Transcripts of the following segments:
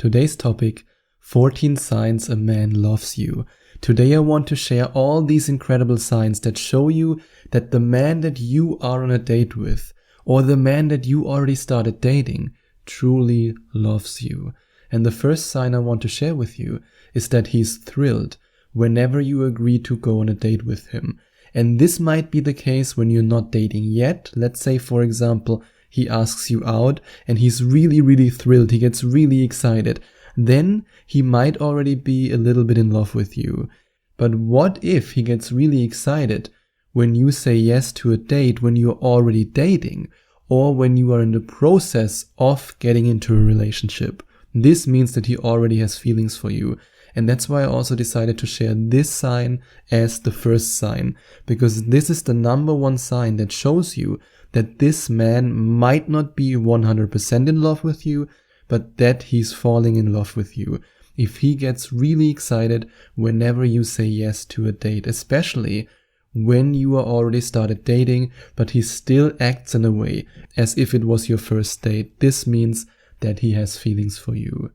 Today's topic, 14 signs a man loves you. Today I want to share all these incredible signs that show you that the man that you are on a date with, or the man that you already started dating, truly loves you. And the first sign I want to share with you is that he's thrilled whenever you agree to go on a date with him. And this might be the case when you're not dating yet. Let's say, for example, he asks you out and he's really thrilled. He gets really excited. Then he might already be a little bit in love with you. But what if he gets really excited when you say yes to a date when you're already dating, or when you are in the process of getting into a relationship? This means that he already has feelings for you. And that's why I also decided to share this sign as the first sign, because this is the number one sign that shows you that this man might not be 100% in love with you, but that he's falling in love with you. If he gets really excited whenever you say yes to a date, especially when you are already started dating, but he still acts in a way as if it was your first date, this means that he has feelings for you.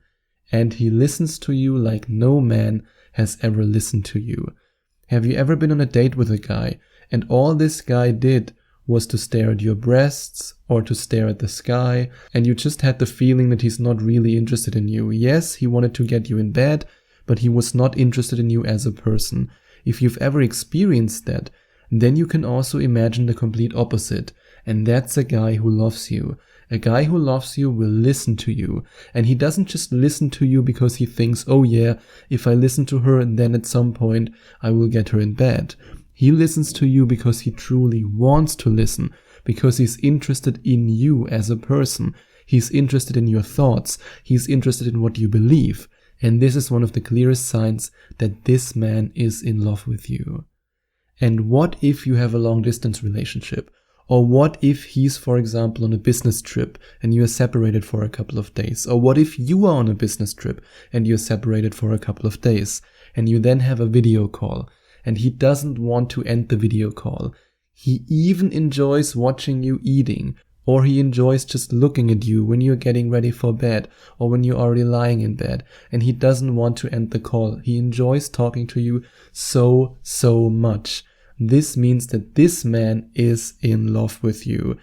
And he listens to you like no man has ever listened to you. Have you ever been on a date with a guy and all this guy did was to stare at your breasts or to stare at the sky, and you just had the feeling that he's not really interested in you? Yes, he wanted to get you in bed, but he was not interested in you as a person. If you've ever experienced that, then you can also imagine the complete opposite, and that's a guy who loves you. A guy who loves you will listen to you, and he doesn't just listen to you because he thinks, oh yeah, if I listen to her, then at some point I will get her in bed. He listens to you because he truly wants to listen, because he's interested in you as a person. He's interested in your thoughts. He's interested in what you believe. And this is one of the clearest signs that this man is in love with you. And what if you have a long distance relationship? Or what if he's, for example, on a business trip and you are separated for a couple of days? Or what if you are on a business trip and you're separated for a couple of days and you then have a video call and he doesn't want to end the video call? He even enjoys watching you eating, or he enjoys just looking at you when you're getting ready for bed or when you're already lying in bed, and he doesn't want to end the call. He enjoys talking to you so much. This means that this man is in love with you.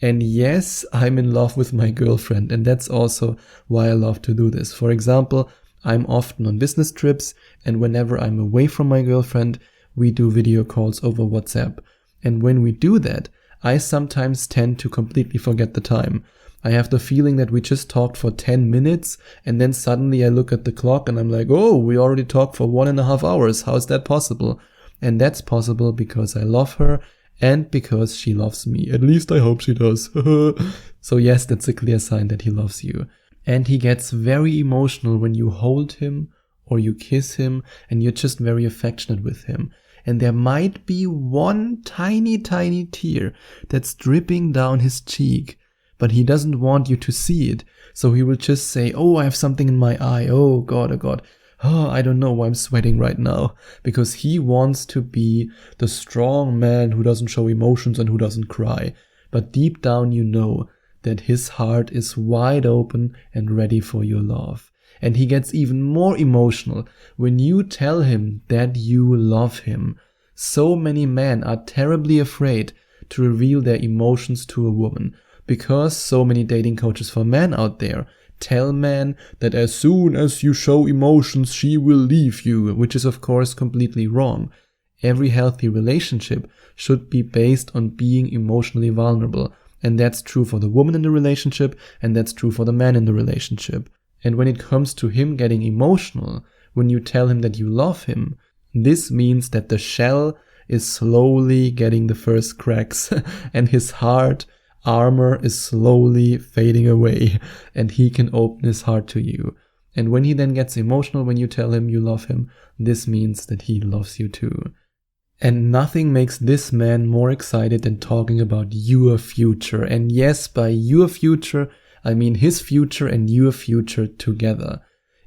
And yes, I'm in love with my girlfriend, and that's also why I love to do this. For example, I'm often on business trips, and whenever I'm away from my girlfriend, we do video calls over WhatsApp. And when we do that, I sometimes tend to completely forget the time. I have the feeling that we just talked for 10 minutes, and then suddenly I look at the clock and I'm like, oh, we already talked for 1.5 hours. How is that possible? And that's possible because I love her and because she loves me. At least I hope she does. So yes, that's a clear sign that he loves you. And he gets very emotional when you hold him or you kiss him and you're just very affectionate with him. And there might be one tiny tear that's dripping down his cheek, but he doesn't want you to see it. So he will just say, oh, I have something in my eye. Oh God. Oh, I don't know why I'm sweating right now, because he wants to be the strong man who doesn't show emotions and who doesn't cry. But deep down you know that his heart is wide open and ready for your love. And he gets even more emotional when you tell him that you love him. So many men are terribly afraid to reveal their emotions to a woman, because so many dating coaches for men out there tell men that as soon as you show emotions, she will leave you, which is of course completely wrong. Every healthy relationship should be based on being emotionally vulnerable. And that's true for the woman in the relationship, and that's true for the man in the relationship. And when it comes to him getting emotional, when you tell him that you love him, this means that the shell is slowly getting the first cracks and his heart armor is slowly fading away, and he can open his heart to you. And when he then gets emotional when you tell him you love him, this means that he loves you too. And nothing makes this man more excited than talking about your future. And yes, by your future, I mean his future and your future together.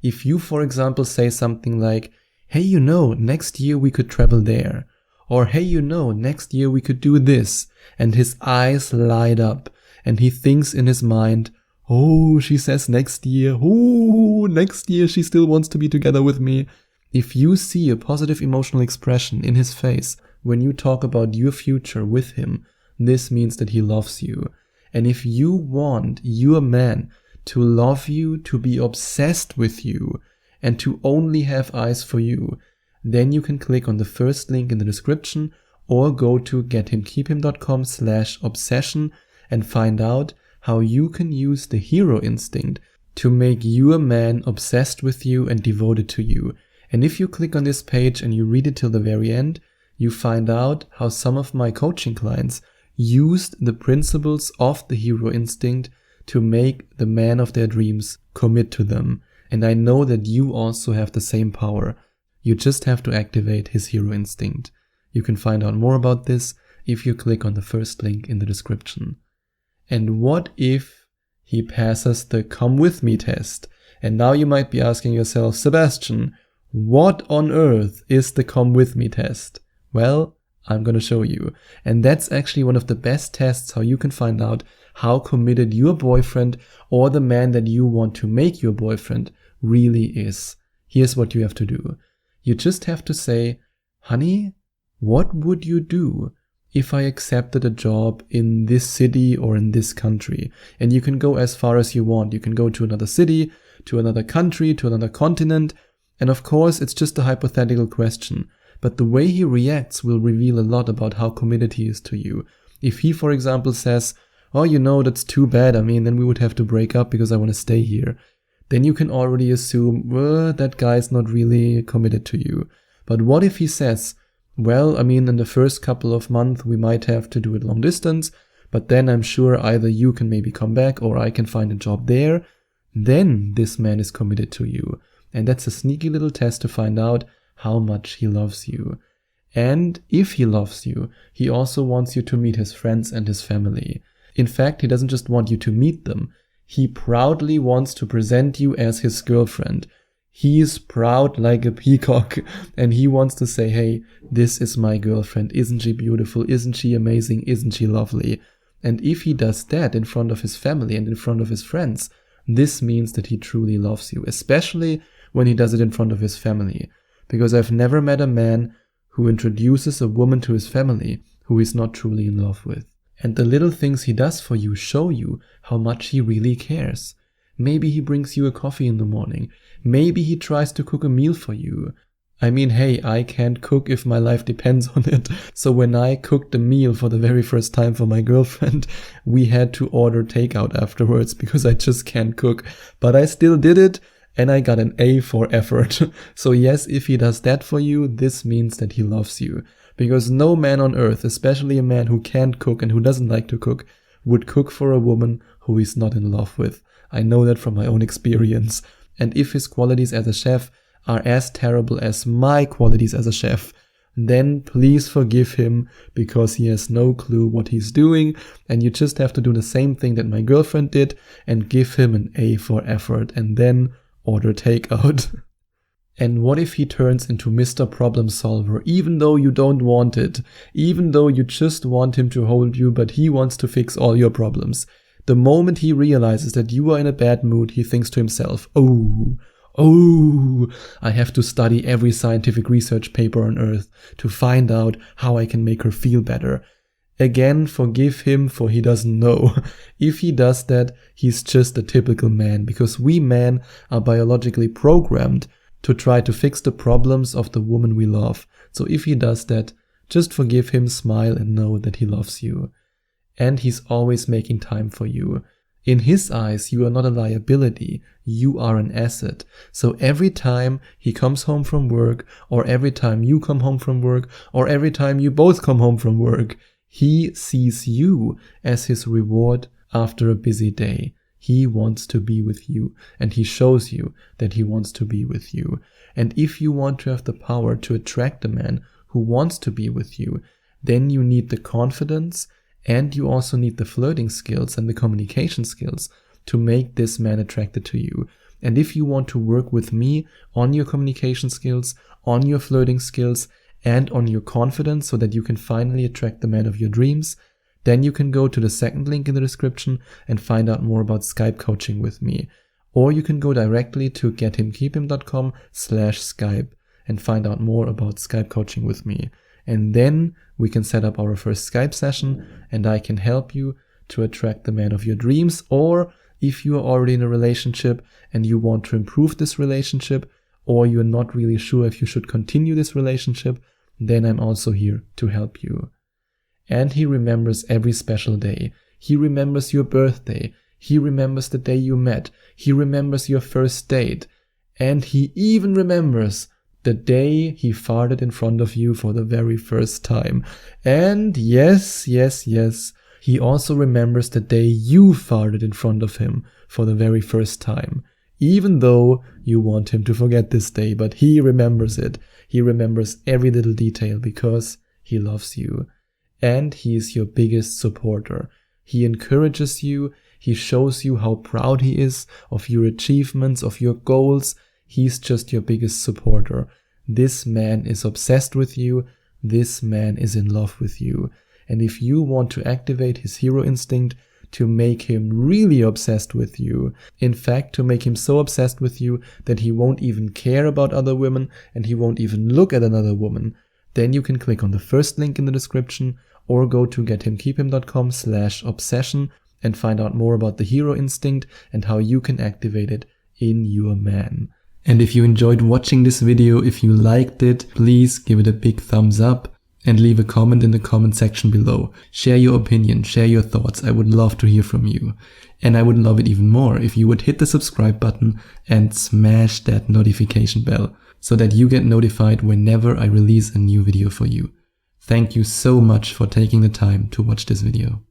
If you, for example, say something like, hey, next year we could travel there. Or, hey, next year we could do this. And his eyes light up and he thinks in his mind, oh, she says next year. Oh, next year she still wants to be together with me. If you see a positive emotional expression in his face when you talk about your future with him, this means that he loves you. And if you want your man to love you, to be obsessed with you, and to only have eyes for you, then you can click on the first link in the description or go to gethimkeephim.com/obsession and find out how you can use the hero instinct to make your man obsessed with you and devoted to you. And if you click on this page and you read it till the very end, you find out how some of my coaching clients used the principles of the hero instinct to make the man of their dreams commit to them. And I know that you also have the same power. You just have to activate his hero instinct. You can find out more about this if you click on the first link in the description. And what if he passes the come with me test? And now you might be asking yourself, Sebastian, what on earth is the come with me test? Well, I'm going to show you. And that's actually one of the best tests how you can find out how committed your boyfriend or the man that you want to make your boyfriend really is. Here's what you have to do. You just have to say, honey, what would you do if I accepted a job in this city or in this country? And you can go as far as you want. You can go to another city, to another country, to another continent. And of course, it's just a hypothetical question. But the way he reacts will reveal a lot about how committed he is to you. If he, for example, says, oh, you know, that's too bad. I mean, then we would have to break up because I want to stay here. Then you can already assume, well, that guy's not really committed to you. But what if he says, well, I mean, in the first couple of months, we might have to do it long distance, but then I'm sure either you can maybe come back or I can find a job there. Then this man is committed to you. And that's a sneaky little test to find out how much he loves you. And if he loves you, he also wants you to meet his friends and his family. In fact, he doesn't just want you to meet them. He proudly wants to present you as his girlfriend. He's proud like a peacock and he wants to say, hey, this is my girlfriend. Isn't she beautiful? Isn't she amazing? Isn't she lovely? And if he does that in front of his family and in front of his friends, this means that he truly loves you, especially when he does it in front of his family. Because I've never met a man who introduces a woman to his family who he's not truly in love with. And the little things he does for you show you how much he really cares. Maybe he brings you a coffee in the morning. Maybe he tries to cook a meal for you. I mean, hey, I can't cook if my life depends on it. So when I cooked a meal for the very first time for my girlfriend, we had to order takeout afterwards because I just can't cook. But I still did it and I got an A for effort. So yes, if he does that for you, this means that he loves you. Because no man on earth, especially a man who can't cook and who doesn't like to cook, would cook for a woman who he's not in love with. I know that from my own experience. And if his qualities as a chef are as terrible as my qualities as a chef, then please forgive him because he has no clue what he's doing, and you just have to do the same thing that my girlfriend did and give him an A for effort and then order takeout. And what if he turns into Mr. Problem Solver, even though you don't want it, even though you just want him to hold you, but he wants to fix all your problems? The moment he realizes that you are in a bad mood, he thinks to himself, oh, I have to study every scientific research paper on Earth to find out how I can make her feel better. Again, forgive him for he doesn't know. If he does that, he's just a typical man, because we men are biologically programmed to try to fix the problems of the woman we love. So if he does that, just forgive him, smile, and know that he loves you. And he's always making time for you. In his eyes, you are not a liability, you are an asset. So every time he comes home from work, or every time you come home from work, or every time you both come home from work, he sees you as his reward after a busy day. He wants to be with you, and he shows you that he wants to be with you. And if you want to have the power to attract a man who wants to be with you, then you need the confidence and you also need the flirting skills and the communication skills to make this man attracted to you. And if you want to work with me on your communication skills, on your flirting skills, and on your confidence so that you can finally attract the man of your dreams, Then you can go to the second link in the description and find out more about Skype coaching with me. Or you can go directly to gethimkeephim.com/Skype and find out more about Skype coaching with me. And then we can set up our first Skype session and I can help you to attract the man of your dreams. Or if you are already in a relationship and you want to improve this relationship, or you're not really sure if you should continue this relationship, then I'm also here to help you. And he remembers every special day. He remembers your birthday. He remembers the day you met. He remembers your first date. And he even remembers the day he farted in front of you for the very first time. And yes, he also remembers the day you farted in front of him for the very first time. Even though you want him to forget this day, but he remembers it. He remembers every little detail because he loves you. And he is your biggest supporter. He encourages you. He shows you how proud he is of your achievements, of your goals. He's just your biggest supporter. This man is obsessed with you. This man is in love with you. And if you want to activate his hero instinct to make him really obsessed with you, in fact, to make him so obsessed with you that he won't even care about other women and he won't even look at another woman, then you can click on the first link in the description or go to gethimkeephim.com/obsession and find out more about the hero instinct and how you can activate it in your man. And if you enjoyed watching this video, if you liked it, please give it a big thumbs up and leave a comment in the comment section below. Share your opinion, share your thoughts. I would love to hear from you. And I would love it even more if you would hit the subscribe button and smash that notification bell so that you get notified whenever I release a new video for you. Thank you so much for taking the time to watch this video.